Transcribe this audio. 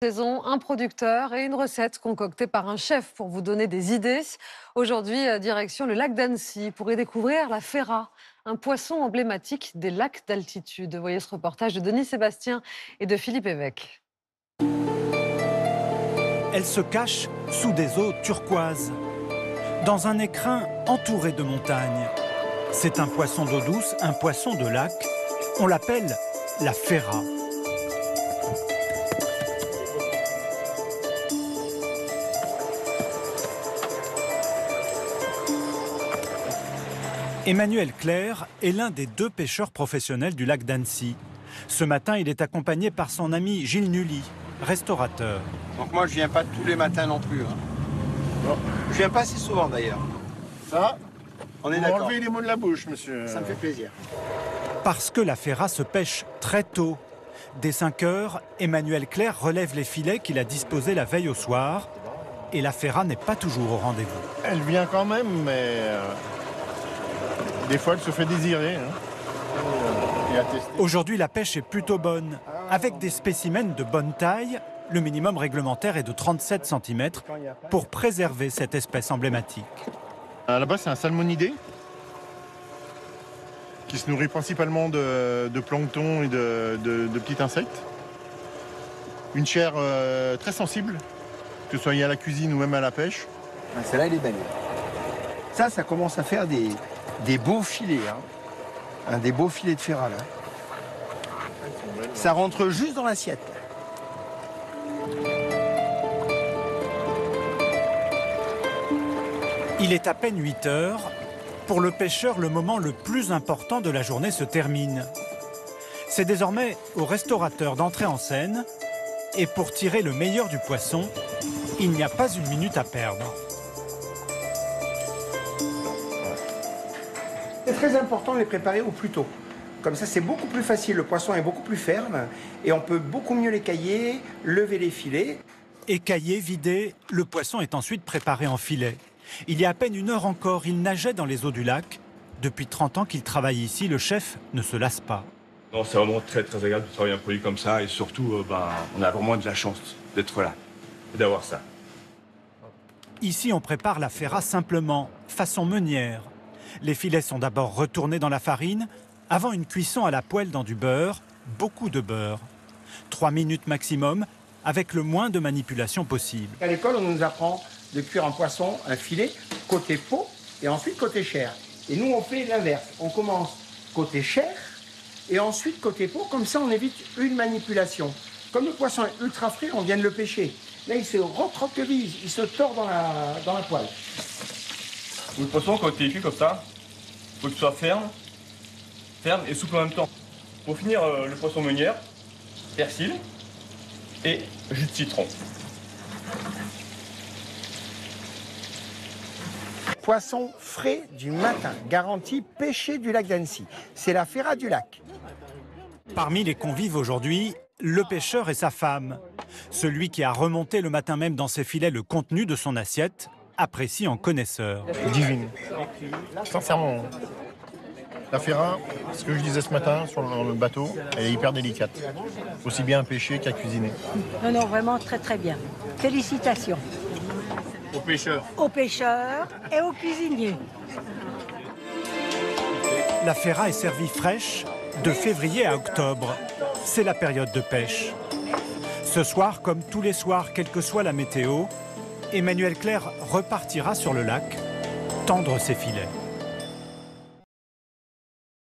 Saison, un producteur et une recette concoctée par un chef pour vous donner des idées. Aujourd'hui, direction le lac d'Annecy pour y découvrir la ferra, un poisson emblématique des lacs d'altitude. Voyez ce reportage de Denis Sébastien et de Philippe Évêque. Elle se cache sous des eaux turquoises, dans un écrin entouré de montagnes. C'est un poisson d'eau douce, un poisson de lac. On l'appelle la ferra. Emmanuel Clerc est l'un des 2 pêcheurs professionnels du lac d'Annecy. Ce matin, il est accompagné par son ami Gilles Nully, restaurateur. Donc moi, je viens pas tous les matins non plus. Bon, je viens pas assez souvent d'ailleurs. Ça, on est vous d'accord. enlevez les mots de la bouche, monsieur. Ça me fait plaisir. Parce que la ferra se pêche très tôt. Dès 5 heures, Emmanuel Clerc relève les filets qu'il a disposés la veille au soir. Et la ferra n'est pas toujours au rendez-vous. Elle vient quand même, mais des fois, elle se fait désirer. Et à tester. Aujourd'hui, la pêche est plutôt bonne. Avec des spécimens de bonne taille, le minimum réglementaire est de 37 cm pour préserver cette espèce emblématique. Là-bas, c'est un salmonidé qui se nourrit principalement de plancton et de petits insectes. Une chair très sensible, que ce soit à la cuisine ou même à la pêche. Ah, celle-là, elle est belle. Ça commence à faire des beaux filets. Des beaux filets de ferra, là. Ça rentre juste dans l'assiette. Il est à peine 8 heures. Pour le pêcheur, le moment le plus important de la journée se termine. C'est désormais au restaurateur d'entrer en scène. Et pour tirer le meilleur du poisson, il n'y a pas une minute à perdre. C'est très important de les préparer au plus tôt. Comme ça, c'est beaucoup plus facile, le poisson est beaucoup plus ferme et on peut beaucoup mieux l'écailler, lever les filets. Écaillé, vidé, le poisson est ensuite préparé en filet. Il y a à peine 1 heure encore, il nageait dans les eaux du lac. Depuis 30 ans qu'il travaille ici, le chef ne se lasse pas. Non, c'est vraiment très agréable de travailler un produit comme ça et surtout, on a vraiment de la chance d'être là et d'avoir ça. Ici, on prépare la ferra simplement, façon meunière. Les filets sont d'abord retournés dans la farine, avant une cuisson à la poêle dans du beurre, beaucoup de beurre. 3 minutes maximum, avec le moins de manipulation possible. À l'école, on nous apprend de cuire un poisson, un filet, côté peau et ensuite côté chair. Et nous, on fait l'inverse. On commence côté chair et ensuite côté peau, comme ça on évite une manipulation. Comme le poisson est ultra frais, on vient de le pêcher. Là, il se recroqueville, il se tord dans la poêle. Le poisson, quand il est cuit comme ça, il faut qu'il soit ferme et souple en même temps. Pour finir, le poisson meunière, persil et jus de citron. Poisson frais du matin, garanti pêché du lac d'Annecy. C'est la ferra du lac. Parmi les convives aujourd'hui, le pêcheur et sa femme. Celui qui a remonté le matin même dans ses filets le contenu de son assiette apprécie en connaisseur. Divine. Sincèrement. La ferra, ce que je disais ce matin sur le bateau, elle est hyper délicate. Aussi bien à pêcher qu'à cuisiner. Non, vraiment très bien. Félicitations. Aux pêcheurs. Aux pêcheurs et aux cuisiniers. La ferra est servie fraîche de février à octobre. C'est la période de pêche. Ce soir, comme tous les soirs, quelle que soit la météo, Emmanuel Clerc repartira sur le lac, tendre ses filets.